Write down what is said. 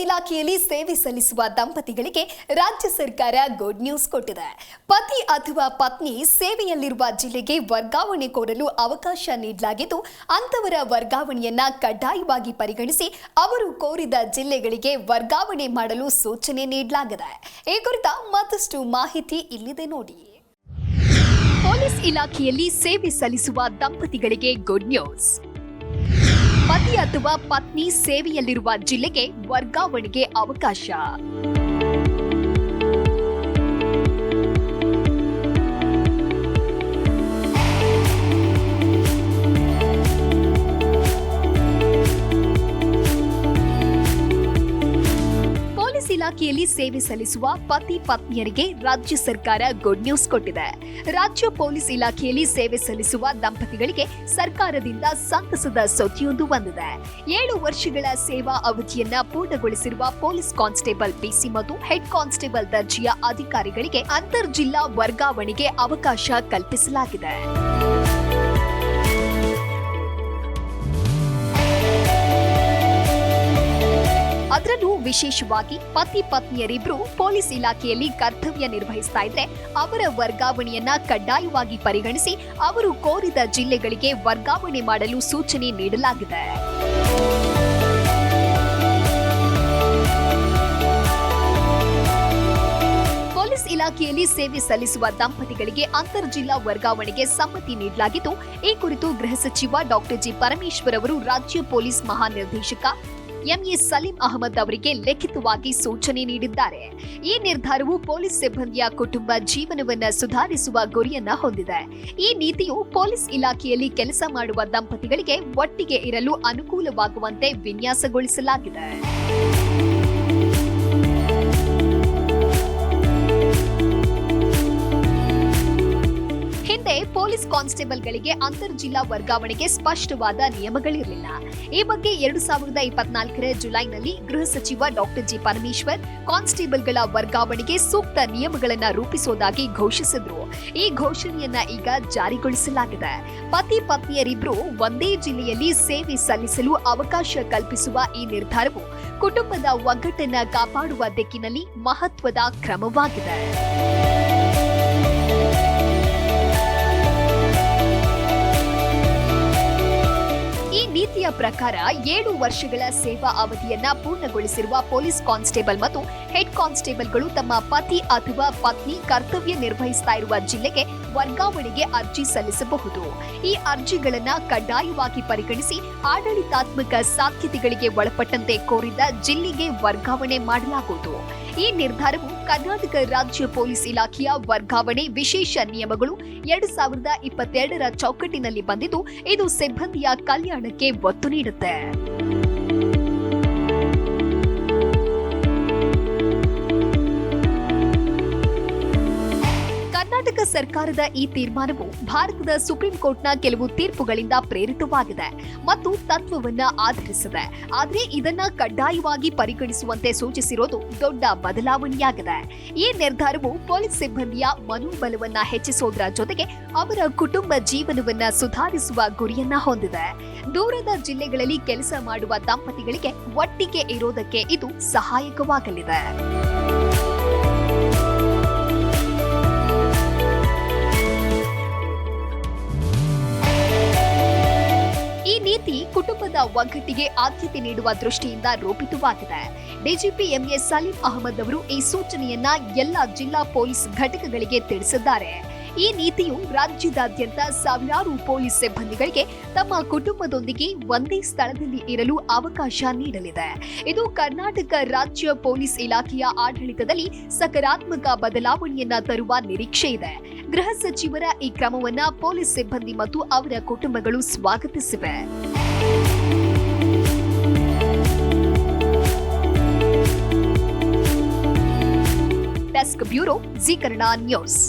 ಇಲಾಖೆಯಲ್ಲಿ ಸೇವೆ ಸಲ್ಲಿಸುವ ದಂಪತಿಗಳಿಗೆ ರಾಜ್ಯ ಸರ್ಕಾರ ಗುಡ್ ನ್ಯೂಸ್ ಕೊಟ್ಟಿದೆ. ಪತಿ ಅಥವಾ ಪತ್ನಿ ಸೇವೆಯಲ್ಲಿರುವ ಜಿಲ್ಲೆಗೆ ವರ್ಗಾವಣೆ ಕೋರಲು ಅವಕಾಶ ನೀಡಲಾಗಿದ್ದು, ಅಂತವರ ವರ್ಗಾವಣೆಯನ್ನ ಕಡ್ಡಾಯವಾಗಿ ಪರಿಗಣಿಸಿ ಅವರು ಕೋರಿದ ಜಿಲ್ಲೆಗಳಿಗೆ ವರ್ಗಾವಣೆ ಮಾಡಲು ಸೂಚನೆ ನೀಡಲಾಗಿದೆ. ಈ ಕುರಿತ ಮತ್ತಷ್ಟು ಮಾಹಿತಿ ಇಲ್ಲಿದೆ ನೋಡಿ. ಪೊಲೀಸ್ ಇಲಾಖೆಯಲ್ಲಿ ಸೇವೆ ಸಲ್ಲಿಸುವ ದಂಪತಿಗಳಿಗೆ ಗುಡ್ ನ್ಯೂಸ್. ಪತಿ ಅಥವಾ ಪತ್ನಿ ಸೇವೆಯಲ್ಲಿರುವ ಜಿಲ್ಲೆಗೆ ವರ್ಗಾವಣೆಗೆ ಅವಕಾಶ. ಇಲಾಖೆಯಲ್ಲಿ ಸೇವೆ ಸಲ್ಲಿಸುವ ಪತಿ ಪತ್ನಿಯರಿಗೆ ರಾಜ್ಯ ಸರ್ಕಾರ ಗುಡ್ ನ್ಯೂಸ್ ಕೊಟ್ಟಿದೆ. ರಾಜ್ಯ ಪೊಲೀಸ್ ಇಲಾಖೆಯಲ್ಲಿ ಸೇವೆ ಸಲ್ಲಿಸುವ ದಂಪತಿಗಳಿಗೆ ಸರ್ಕಾರದಿಂದ ಸಂತಸದ ಸುದ್ದಿಯೊಂದು ಬಂದಿದೆ. 7 ವರ್ಷಗಳ ಸೇವಾ ಅವಧಿಯನ್ನ ಪೂರ್ಣಗೊಳಿಸಿರುವ ಪೊಲೀಸ್ ಕಾನ್ಸ್ಟೇಬಲ್ ಪಿಸಿ ಮತ್ತು ಹೆಡ್ ಕಾನ್ಸ್ಟೇಬಲ್ ದರ್ಜೆಯ ಅಧಿಕಾರಿಗಳಿಗೆ ಅಂತರ್ ಜಿಲ್ಲಾ ವರ್ಗಾವಣೆಗೆ ಅವಕಾಶ ಕಲ್ಪಿಸಲಾಗಿದೆ. ಅದರಲ್ಲೂ ವಿಶೇಷವಾಗಿ ಪತಿ ಪತ್ನಿಯರಿಬ್ರು ಪೊಲೀಸ್ ಇಲಾಖೆಯಲ್ಲಿ ಕರ್ತವ್ಯ ನಿರ್ವಹಿಸ್ತಾ ಇದ್ರೆ ಅವರ ವರ್ಗಾವಣೆಯನ್ನ ಕಡ್ಡಾಯವಾಗಿ ಪರಿಗಣಿಸಿ ಅವರು ಕೋರಿದ ಜಿಲ್ಲೆಗಳಿಗೆ ವರ್ಗಾವಣೆ ಮಾಡಲು ಸೂಚನೆ ನೀಡಲಾಗಿದೆ. ಪೊಲೀಸ್ ಇಲಾಖೆಯಲ್ಲಿ ಸೇವೆ ಸಲ್ಲಿಸುವ ದಂಪತಿಗಳಿಗೆ ಅಂತರ್ ಜಿಲ್ಲಾ ವರ್ಗಾವಣೆಗೆ ಸಮ್ಮತಿ ನೀಡಲಾಗಿದ್ದು, ಈ ಕುರಿತು ಗೃಹ ಸಚಿವ ಡಾಕ್ಟರ್ ಜಿ ಪರಮೇಶ್ವರ್ ಅವರು ರಾಜ್ಯ ಪೊಲೀಸ್ ಮಹಾನಿರ್ದೇಶಕ ಎಂಎ ಸಲೀಂ ಅಹಮದ್ ಅವರಿಗೆ ಲಿಖಿತವಾಗಿ ಸೂಚನೆ ನೀಡಿದ್ದಾರೆ. ಈ ನಿರ್ಧಾರವು ಪೊಲೀಸ್ ಸಿಬ್ಬಂದಿಯ ಕುಟುಂಬ ಜೀವನವನ್ನ ಸುಧಾರಿಸುವ ಗುರಿಯನ್ನ ಹೊಂದಿದೆ. ಈ ನೀತಿಯು ಪೊಲೀಸ್ ಇಲಾಖೆಯಲ್ಲಿ ಕೆಲಸ ಮಾಡುವ ದಂಪತಿಗಳಿಗೆ ಒಟ್ಟಿಗೆ ಇರಲು ಅನುಕೂಲವಾಗುವಂತೆ ವಿನ್ಯಾಸಗೊಳಿಸಲಾಗಿದೆ. ಹಿಂದೆ ಪೊಲೀಸ್ ಕಾನ್ಸ್ಟೇಬಲ್ಗಳಿಗೆ ಅಂತರ್ ಜಿಲ್ಲಾ ವರ್ಗಾವಣೆಗೆ ಸ್ಪಷ್ಟವಾದ ನಿಯಮಗಳಿರಲಿಲ್ಲ. ಈ ಬಗ್ಗೆ 2024ರ ಜುಲೈನಲ್ಲಿ ಗೃಹ ಸಚಿವ ಡಾಕ್ಟರ್ ಜಿ ಪರಮೇಶ್ವರ್ ಕಾನ್ಸ್ಟೇಬಲ್ಗಳ ವರ್ಗಾವಣೆಗೆ ಸೂಕ್ತ ನಿಯಮಗಳನ್ನು ರೂಪಿಸುವುದಾಗಿ ಘೋಷಿಸಿದ್ರು. ಈ ಘೋಷಣೆಯನ್ನ ಈಗ ಜಾರಿಗೊಳಿಸಲಾಗಿದೆ. ಪತಿ ಪತ್ನಿಯರಿಬ್ರು ಒಂದೇ ಜಿಲ್ಲೆಯಲ್ಲಿ ಸೇವೆ ಸಲ್ಲಿಸಲು ಅವಕಾಶ ಕಲ್ಪಿಸುವ ಈ ನಿರ್ಧಾರವು ಕುಟುಂಬದ ಒಗ್ಗಟ್ಟನ್ನ ಕಾಪಾಡುವ ದಿಕ್ಕಿನಲ್ಲಿ ಮಹತ್ವದ ಕ್ರಮವಾಗಿದೆ. ನೀತಿಯ ಪ್ರಕಾರ 7 ವರ್ಷಗಳ ಸೇವಾ ಅವಧಿಯನ್ನ ಪೂರ್ಣಗೊಳಿಸಿರುವ ಪೊಲೀಸ್ ಕಾನ್ಸ್ಟೇಬಲ್ ಮತ್ತು ಹೆಡ್ ಕಾನ್ಸ್ಟೇಬಲ್ಗಳು ತಮ್ಮ ಪತಿ ಅಥವಾ ಪತ್ನಿ ಕರ್ತವ್ಯ ನಿರ್ವಹಿಸ್ತಾ ಇರುವ ಜಿಲ್ಲೆಗೆ ವರ್ಗಾವಣೆಗೆ ಅರ್ಜಿ ಸಲ್ಲಿಸಬಹುದು. ಈ ಅರ್ಜಿಗಳನ್ನ ಕಡ್ಡಾಯವಾಗಿ ಪರಿಗಣಿಸಿ ಆಡಳಿತಾತ್ಮಕ ಸಾಧ್ಯತೆಗಳಿಗೆ ಒಳಪಟ್ಟಂತೆ ಕೋರಿದ ಜಿಲ್ಲೆಗೆ ವರ್ಗಾವಣೆ ಮಾಡಲಾಗುವುದು. ಈ ನಿರ್ಧಾರವು ಕರ್ನಾಟಕ ರಾಜ್ಯ ಪೊಲೀಸ್ ಇಲಾಖೆಯ ವರ್ಗಾವಣೆ ವಿಶೇಷ ನಿಯಮಗಳು 2022ರ ಚೌಕಟ್ಟಿನಲ್ಲಿ ಬಂದಿದ್ದು, ಇದು ಸಿಬ್ಬಂದಿಯ ಕಲ್ಯಾಣಕ್ಕೆ ಒತ್ತು ನೀಡುತ್ತೆ. ಕರ್ನಾಟಕ ಸರ್ಕಾರದ ಈ ತೀರ್ಮಾನವು ಭಾರತದ ಸುಪ್ರೀಂ ಕೋರ್ಟ್ನ ಕೆಲವು ತೀರ್ಪುಗಳಿಂದ ಪ್ರೇರಿತವಾಗಿದೆ ಮತ್ತು ತತ್ವವನ್ನ ಆಧರಿಸಿದೆ. ಆದರೆ ಇದನ್ನ ಕಡ್ಡಾಯವಾಗಿ ಪರಿಗಣಿಸುವಂತೆ ಸೂಚಿಸಿರೋದು ದೊಡ್ಡ ಬದಲಾವಣೆಯಾಗಿದೆ. ಈ ನಿರ್ಧಾರವು ಪೊಲೀಸ್ ಸಿಬ್ಬಂದಿಯ ಮನೋಬಲವನ್ನ ಹೆಚ್ಚಿಸೋದರ ಜೊತೆಗೆ ಅವರ ಕುಟುಂಬ ಜೀವನವನ್ನ ಸುಧಾರಿಸುವ ಗುರಿಯನ್ನ ಹೊಂದಿದೆ. ದೂರದ ಜಿಲ್ಲೆಗಳಲ್ಲಿ ಕೆಲಸ ಮಾಡುವ ದಂಪತಿಗಳಿಗೆ ಒಟ್ಟಿಗೆ ಇರೋದಕ್ಕೆ ಇದು ಸಹಾಯಕವಾಗಲಿದೆ. ಈ ನೀತಿ ಕುಟುಂಬದ ಒಗ್ಗಟ್ಟಿಗೆ ಆದ್ಯತೆ ನೀಡುವ ದೃಷ್ಟಿಯಿಂದ ರೂಪಿತವಾಗಿದೆ. ಡಿಜಿಪಿ ಎಂಎ ಸಲೀಂ ಅಹಮದ್ ಅವರು ಈ ಸೂಚನೆಯನ್ನ ಎಲ್ಲ ಜಿಲ್ಲಾ ಪೊಲೀಸ್ ಘಟಕಗಳಿಗೆ ತಿಳಿಸಿದ್ದಾರೆ. ಈ ನೀತಿಯು ರಾಜ್ಯದಾದ್ಯಂತ ಸಾವಿರಾರು ಪೊಲೀಸ್ ಸಿಬ್ಬಂದಿಗಳಿಗೆ ತಮ್ಮ ಕುಟುಂಬದೊಂದಿಗೆ ಒಂದೇ ಸ್ಥಳದಲ್ಲಿ ಇರಲು ಅವಕಾಶ ನೀಡಲಿದೆ. ಇದು ಕರ್ನಾಟಕ ರಾಜ್ಯ ಪೊಲೀಸ್ ಇಲಾಖೆಯ ಆಡಳಿತದಲ್ಲಿ ಸಕಾರಾತ್ಮಕ ಬದಲಾವಣೆಯನ್ನ ತರುವ ನಿರೀಕ್ಷೆ ಇದೆ. ಗೃಹ ಸಚಿವರ ಈ ಕ್ರಮವನ್ನ ಪೊಲೀಸ್ ಸಿಬ್ಬಂದಿ ಮತ್ತು ಅವರ ಕುಟುಂಬಗಳು ಸ್ವಾಗತಿಸಿವೆ. Desk bureau Zee Kannada news.